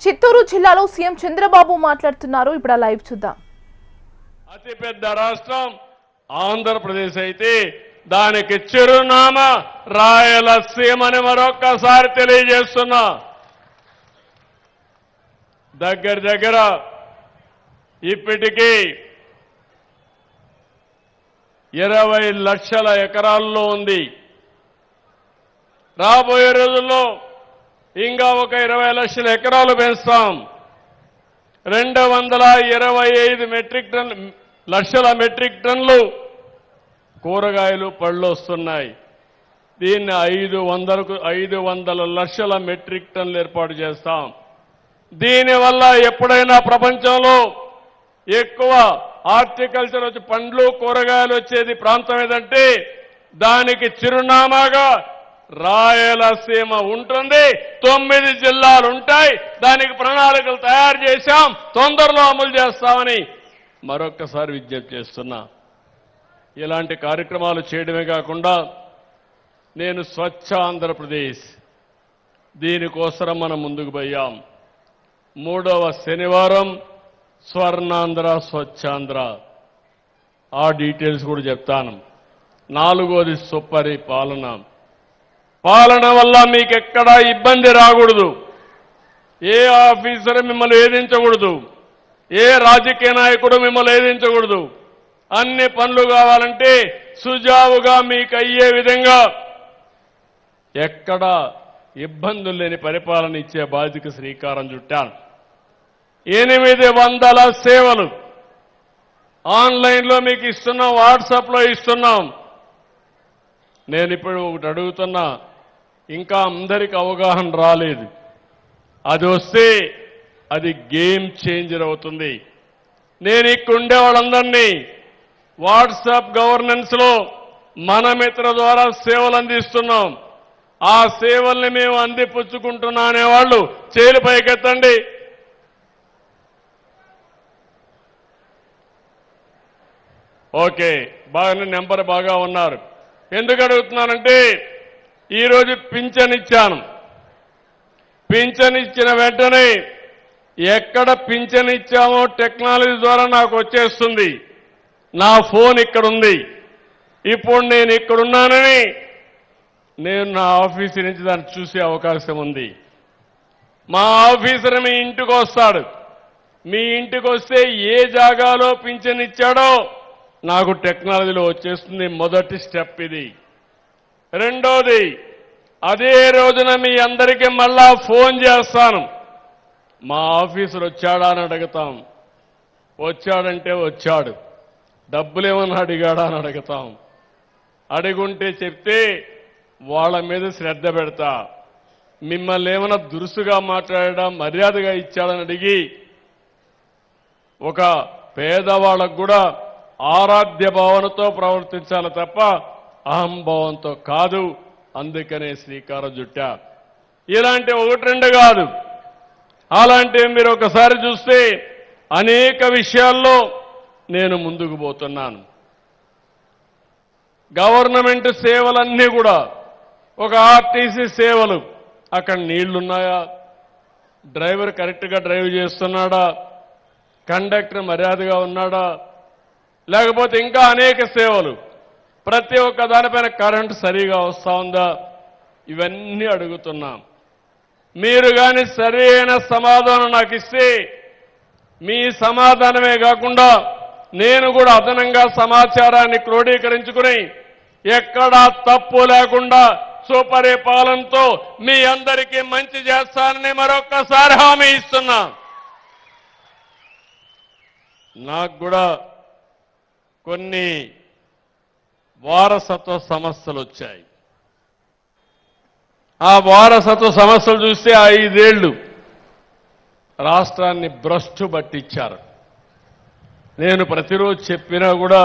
చిత్తూరు జిల్లాలో సీఎం చంద్రబాబు మాట్లాడుతున్నారు. ఇప్పుడు లైవ్ చూద్దాం. అతిపెద్ద రాష్ట్రం ఆంధ్రప్రదేశ్ అయితే దానికి చిరునామా రాయలసీమ అని మరొక్కసారి తెలియజేస్తున్నా. దగ్గర ఇప్పటికీ 20 లక్షల ఎకరాల్లో ఉంది. రాబోయే రోజుల్లో ఇంకా ఒక 20 లక్షల ఎకరాలు పెంచుతాం. 225 లక్షల మెట్రిక్ టన్నులు కూరగాయలు పళ్ళు వస్తున్నాయి. దీన్ని 500 లక్షల మెట్రిక్ టన్నులు ఏర్పాటు చేస్తాం. దీనివల్ల ఎప్పుడైనా ప్రపంచంలో ఎక్కువ హార్టికల్చర్ వచ్చి పండ్లు కూరగాయలు వచ్చేది ప్రాంతం ఏదంటే దానికి చిరునామాగా రాయలసీమ ఉంటుంది. 9 జిల్లాలు ఉంటాయి. దానికి ప్రణాళికలు తయారు చేశాం, తొందరలో అమలు చేస్తామని మరొక్కసారి విజ్ఞప్తి చేస్తున్నా. ఇలాంటి కార్యక్రమాలు చేయడమే కాకుండా నేను స్వచ్ఛ ఆంధ్రప్రదేశ్ దీనికోసం మనం ముందుకు పోయాం. 3వ శనివారం స్వర్ణాంధ్ర స్వచ్ఛాంధ్ర ఆ డీటెయిల్స్ కూడా చెప్తాను. 4వది సుపరిపాలన. పాలన వల్ల మీకు ఎక్కడా ఇబ్బంది రాకూడదు. ఏ ఆఫీసర్ మిమ్మల్ని వేధించకూడదు. ఏ రాజకీయ నాయకుడు మిమ్మల్ని వేధించకూడదు. అన్ని పనులు కావాలంటే సుజావుగా మీకు అయ్యే విధంగా ఎక్కడా ఇబ్బందులు లేని పరిపాలన ఇచ్చే బాధ్యతకు శ్రీకారం చుట్టాను. 800 సేవలు ఆన్లైన్లో మీకు ఇస్తున్నాం, వాట్సాప్లో ఇస్తున్నాం. నేను ఇప్పుడు ఒకటి అడుగుతున్నా, ఇంకా అందరికి అవగాహన రాలేదు. అది వస్తే అది గేమ్ చేంజర్ అవుతుంది. నేను ఇక్కడ ఉండే వాళ్ళందరినీ వాట్సాప్ గవర్నెన్స్ లో మన మిత్ర ద్వారా సేవలు అందిస్తున్నాం. ఆ సేవల్ని మేము అందిపుచ్చుకుంటున్నా అనేవాళ్ళు చేలు పైకెత్తండి. ఓకే, బాగానే నెంబర్ బాగా ఉన్నారు. ఎందుకు అడుగుతున్నానంటే ఈరోజు పింఛన్ ఇచ్చాను. పింఛన్ ఇచ్చిన వెంటనే ఎక్కడ పింఛన్ ఇచ్చామో టెక్నాలజీ ద్వారా నాకు వచ్చేస్తుంది. నా ఫోన్ ఇక్కడ ఉంది. ఇప్పుడు నేను ఇక్కడున్నానని నేను నా ఆఫీసు నుంచి దాన్ని చూసే అవకాశం ఉంది. మా ఆఫీసర్ మీ ఇంటికి వస్తాడు. మీ ఇంటికి వస్తే ఏ జాగాలో పింఛన్ ఇచ్చాడో నాకు టెక్నాలజీలో వచ్చేస్తుంది. మొదటి స్టెప్ ఇది. రెండోది, అదే రోజున మీ అందరికీ మళ్ళా ఫోన్ చేస్తాను. మా ఆఫీసర్ వచ్చాడా అని అడుగుతాం. వచ్చాడంటే వచ్చాడు, డబ్బులేమన్నా అడిగాడా అని అడుగుతాం. అడుగుంటే చెప్తే వాళ్ళ మీద శ్రద్ధ పెడతా. మిమ్మల్ని ఏమైనా దురుసుగా మాట్లాడడం, మర్యాదగా ఇచ్చాడని అడిగి ఒక పేదవాళ్ళకు కూడా ఆరాధ్య భావనతో ప్రవర్తించాలి తప్ప అహంభావంతో కాదు. అందుకనే శ్రీకారం చుట్టా. ఇలాంటి 1-2 కాదు, అలాంటివి మీరు ఒకసారి చూస్తే అనేక విషయాల్లో నేను ముందుకు పోతున్నాను. గవర్నమెంట్ సేవలన్నీ కూడా ఒక ఆర్టీసీ సేవలు, అక్కడ నీళ్లున్నాయా, డ్రైవర్ కరెక్ట్గా డ్రైవ్ చేస్తున్నాడా, కండక్టర్ మర్యాదగా ఉన్నాడా, లేకపోతే ఇంకా అనేక సేవలు, ప్రతి ఒక్క దానిపైన కరెంటు సరిగా వస్తా ఉందా, ఇవన్నీ అడుగుతున్నాం. మీరు కానీ సరైన సమాధానం నాకు ఇస్తే మీ సమాధానమే కాకుండా నేను కూడా అదనంగా సమాచారాన్ని క్రోడీకరించుకుని ఎక్కడా తప్పు లేకుండా సుపరిపాలనతో మీ అందరికీ మంచి చేస్తానని మరొక్కసారి హామీ ఇస్తున్నా. నాకు కూడా కొన్ని వారసత్వ సమస్యలు వచ్చాయి. ఆ వారసత్వ సమస్యలు చూస్తే 5 ఏళ్లు రాష్ట్రాన్ని భ్రష్టు పట్టించారు. నేను ప్రతిరోజు చెప్పినా కూడా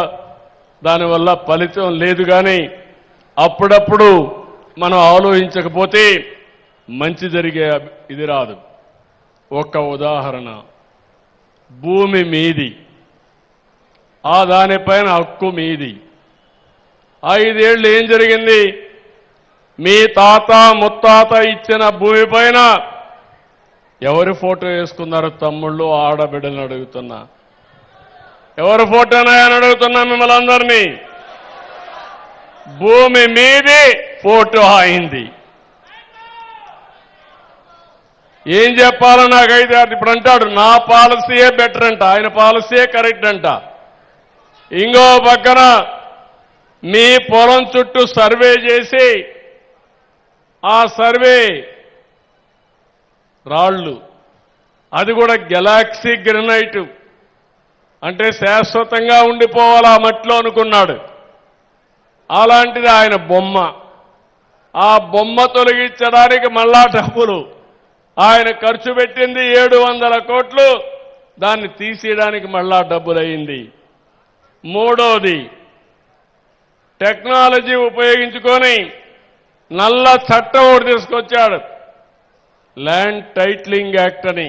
దానివల్ల ఫలితం లేదు. కానీ అప్పుడప్పుడు మనం ఆలోచించకపోతే మంచి జరిగే ఇది రాదు. ఒక ఉదాహరణ, భూమి మీది, ఆ దానిపైన హక్కు మీది. 5 ఏళ్ళు ఏం జరిగింది? మీ తాత ముత్తాత ఇచ్చిన భూమి పైన ఎవరి ఫోటో వేసుకున్నారు తమ్ముళ్ళు ఆడబిడ్డలను అడుగుతున్నా, ఎవరి ఫోటోనాయని అడుగుతున్నా మిమ్మల్ని అందరినీ. భూమి మీది ఫోటో అయింది. ఏం చెప్పాలో నాకైతే ఇప్పుడు అంటాడు నా పాలసీయే బెటర్ అంట, ఆయన పాలసీయే కరెక్ట్ అంట. ఇంకో పక్కన మీ పొలం చుట్టూ సర్వే చేసి ఆ సర్వే రాళ్ళు అది కూడా గెలాక్సీ గ్రనైట్ అంటే శాశ్వతంగా ఉండిపోవాలా మట్టిలో అనుకున్నాడు. అలాంటిది ఆయన బొమ్మ. ఆ బొమ్మ తొలగించడానికి మళ్ళా డబ్బులు ఆయన ఖర్చు పెట్టింది 700 కోట్లు, దాన్ని తీసేయడానికి మళ్ళా డబ్బులు అయింది. మూడోది టెక్నాలజీ ఉపయోగించుకొని నల్ల చట్టం ఒకటి తీసుకొచ్చాడు, ల్యాండ్ టైటిలింగ్ యాక్ట్ అని.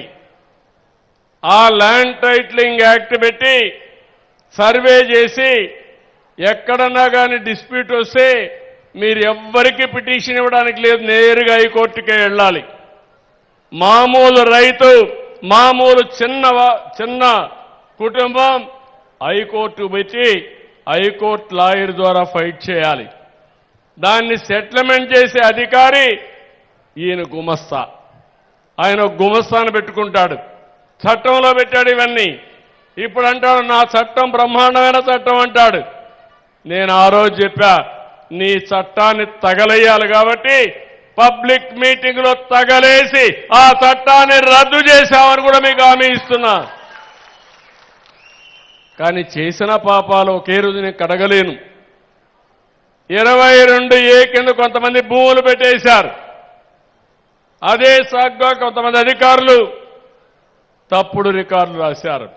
ఆ ల్యాండ్ టైటిలింగ్ యాక్ట్ పెట్టి సర్వే చేసి ఎక్కడన్నా కానీ డిస్ప్యూట్ వస్తే మీరు ఎవ్వరికి పిటిషన్ ఇవ్వడానికి లేదు, నేరుగా హైకోర్టుకే వెళ్ళాలి. మామూలు రైతు, మామూలు చిన్న కుటుంబం హైకోర్టు పెట్టి హైకోర్టు లాయర్ ద్వారా ఫైట్ చేయాలి. దాన్ని సెటిల్మెంట్ చేసే అధికారి ఈయన గుమస్తా. ఆయన గుమస్తాను పెట్టుకుంటాడు, చట్టంలో పెట్టాడు ఇవన్నీ. ఇప్పుడు అంటాడు నా చట్టం బ్రహ్మాండమైన చట్టం అంటాడు. నేను ఆ రోజు చెప్పా నీ చట్టాన్ని తగలేయాలి కాబట్టి పబ్లిక్ మీటింగ్ లో తగలేసి ఆ చట్టాన్ని రద్దు చేశామని కూడా మీకు హామీ ఇస్తున్నా. కానీ చేసిన పాపాలు ఒకే రోజు నేను కడగలేను. 22A కింద కొంతమంది భూములు పెట్టేశారు. అదే సాగ్గా కొంతమంది అధికారులు తప్పుడు రికార్డులు రాశారు.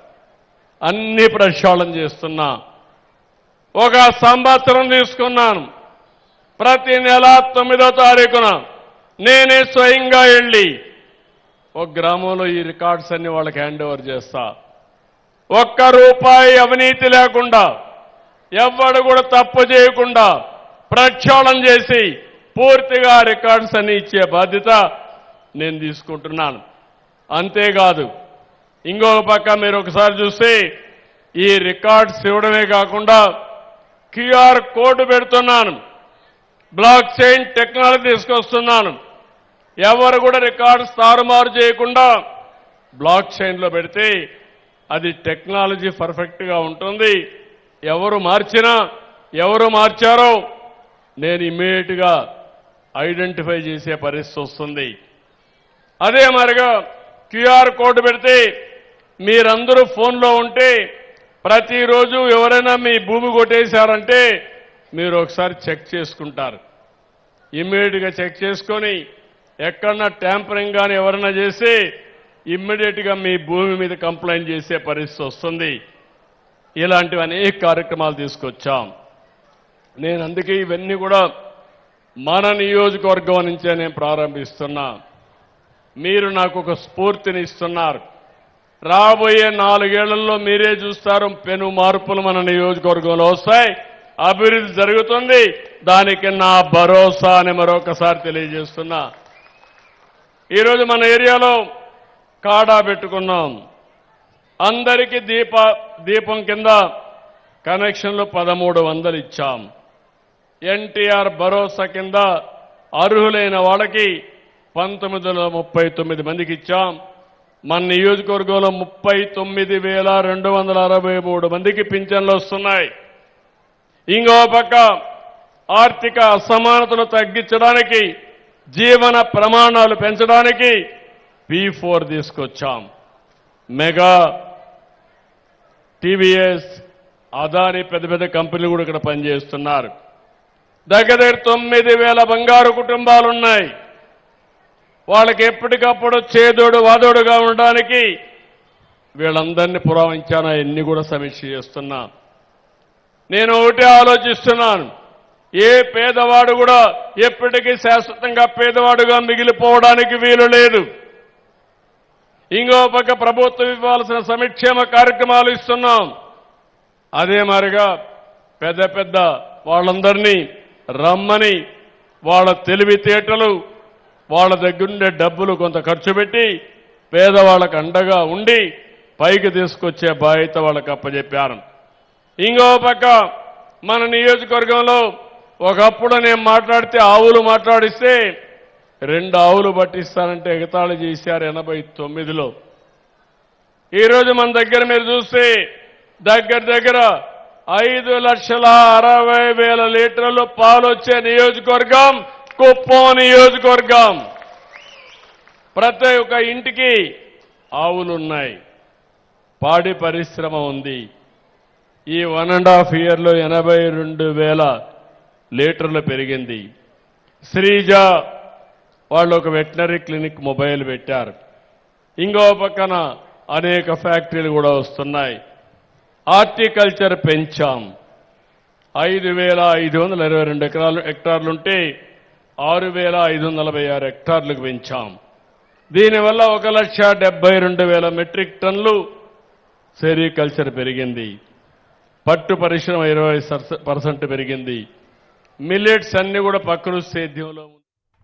అన్ని ప్రక్షాళన చేస్తున్నా. ఒక సంవత్సరం తీసుకున్నాను. ప్రతి నెల 9వ తారీఖున నేనే స్వయంగా వెళ్ళి ఒక గ్రామంలో ఈ రికార్డ్స్ అన్ని వాళ్ళకి హ్యాండ్ ఓవర్ చేస్తా. ఒక్క రూపాయి అవినీతి లేకుండా, ఎవ్వడు కూడా తప్పు చేయకుండా ప్రక్షాళన చేసి పూర్తిగా రికార్డ్స్ అన్ని ఇచ్చే బాధ్యత నేను తీసుకుంటున్నాను. అంతేకాదు ఇంకొక పక్క మీరు ఒకసారి చూస్తే ఈ రికార్డ్స్ ఇవ్వడమే కాకుండా QR కోడ్ పెడుతున్నాను, బ్లాక్ చైన్ టెక్నాలజీ తీసుకొస్తున్నాను. ఎవరు కూడా రికార్డ్స్ తారుమారు చేయకుండా బ్లాక్ చైన్లో పెడితే అది టెక్నాలజీ పర్ఫెక్ట్గా ఉంటుంది. ఎవరు మార్చినా, ఎవరు మార్చారో నేను ఇమ్మీడియట్గా ఐడెంటిఫై చేసే పరిస్థితి వస్తుంది. అదే మరిగా QR కోడ్ పెడితే మీరందరూ ఫోన్లో ఉంటే ప్రతిరోజు ఎవరైనా మీ భూమి కొట్టేశారంటే మీరు ఒకసారి చెక్ చేసుకుంటారు. ఇమ్మీడియట్గా చెక్ చేసుకొని ఎక్కడన్నా ట్యాంపరింగ్ కానీ ఎవరైనా చేస్తే ఇమ్మీడియట్గా మీ భూమి మీద కంప్లైంట్ చేసే పరిస్థితి వస్తుంది. ఇలాంటివి అనేక కార్యక్రమాలు తీసుకొచ్చాం. నేను అందుకే ఇవన్నీ కూడా మన నియోజకవర్గం నుంచే నేను ప్రారంభిస్తున్నా. మీరు నాకు ఒక స్ఫూర్తిని ఇస్తున్నారు. రాబోయే 4 ఏళ్లలో మీరే చూస్తారు పెను మార్పులు మన నియోజకవర్గంలో వస్తాయి, అభివృద్ధి జరుగుతుంది. దానికి నా భరోసా అని మరొకసారి తెలియజేస్తున్నా. ఈరోజు మన ఏరియాలో కాడా పెట్టుకున్నాం. అందరికీ దీపం కింద కనెక్షన్లు 1300 ఇచ్చాం. NTR భరోసా కింద అర్హులైన వాళ్ళకి 1939 మందికి ఇచ్చాం. మన నియోజకవర్గంలో 39,263 మందికి పింఛన్లు వస్తున్నాయి. ఇంకో పక్క ఆర్థిక అసమానతలు తగ్గించడానికి, జీవన ప్రమాణాలు పెంచడానికి P4 తీసుకొచ్చాం. మెగా, TVS, అదాని పెద్ద పెద్ద కంపెనీలు కూడా ఇక్కడ పనిచేస్తున్నారు. దగ్గర 9,000 బంగారు కుటుంబాలున్నాయి. వాళ్ళకి ఎప్పటికప్పుడు చేదోడు వాదోడుగా ఉండడానికి వీళ్ళందరినీ పురమాయించాను. ఎన్ని కూడా సమీక్ష చేస్తున్నా. నేను ఒకటే ఆలోచిస్తున్నాను, ఏ పేదవాడు కూడా ఎప్పటికీ శాశ్వతంగా పేదవాడుగా మిగిలిపోవడానికి వీలు లేదు. ఇంకో పక్క ప్రభుత్వం ఇవ్వాల్సిన సంక్షేమ కార్యక్రమాలు ఇస్తున్నాం. అదే మాదిరిగా పెద్ద పెద్ద వాళ్ళందరినీ రమ్మని వాళ్ళ తెలివితేటలు, వాళ్ళ దగ్గరుండే డబ్బులు కొంత ఖర్చు పెట్టి పేదవాళ్ళకు అండగా ఉండి పైకి తీసుకొచ్చే బాధ్యత వాళ్ళకి అప్పచెప్పారు. ఇంకో పక్క మన నియోజకవర్గంలో ఒకప్పుడు నేను మాట్లాడితే ఆవులు మాట్లాడిస్తే 2 ఆవులు పట్టిస్తానంటే ఎగతాళి చేశారు 89లో. ఈరోజు మన దగ్గర మీరు చూస్తే దగ్గర 5,60,000 లీటర్లు పాలు వచ్చే నియోజకవర్గం కుప్పం నియోజకవర్గం. ప్రతి ఒక్క ఇంటికి ఆవులున్నాయి, పాడి పరిశ్రమ ఉంది. ఈ 1.5 ఇయర్లో 82,000 లీటర్లు పెరిగింది. శ్రీజ వాళ్ళు ఒక వెటనరీ క్లినిక్ మొబైల్ పెట్టారు. ఇంకో పక్కన అనేక ఫ్యాక్టరీలు కూడా వస్తున్నాయి. హార్టికల్చర్ పెంచాం. 5,522 హెక్టార్లుంటే 6,546 హెక్టార్లకు పెంచాం. దీనివల్ల 1,72,000 మెట్రిక్ టన్నులు సెరికల్చర్ పెరిగింది. పట్టు పరిశ్రమ 20% పెరిగింది. మిల్లెట్స్ అన్ని కూడా ప్రకృతి సేద్యంలో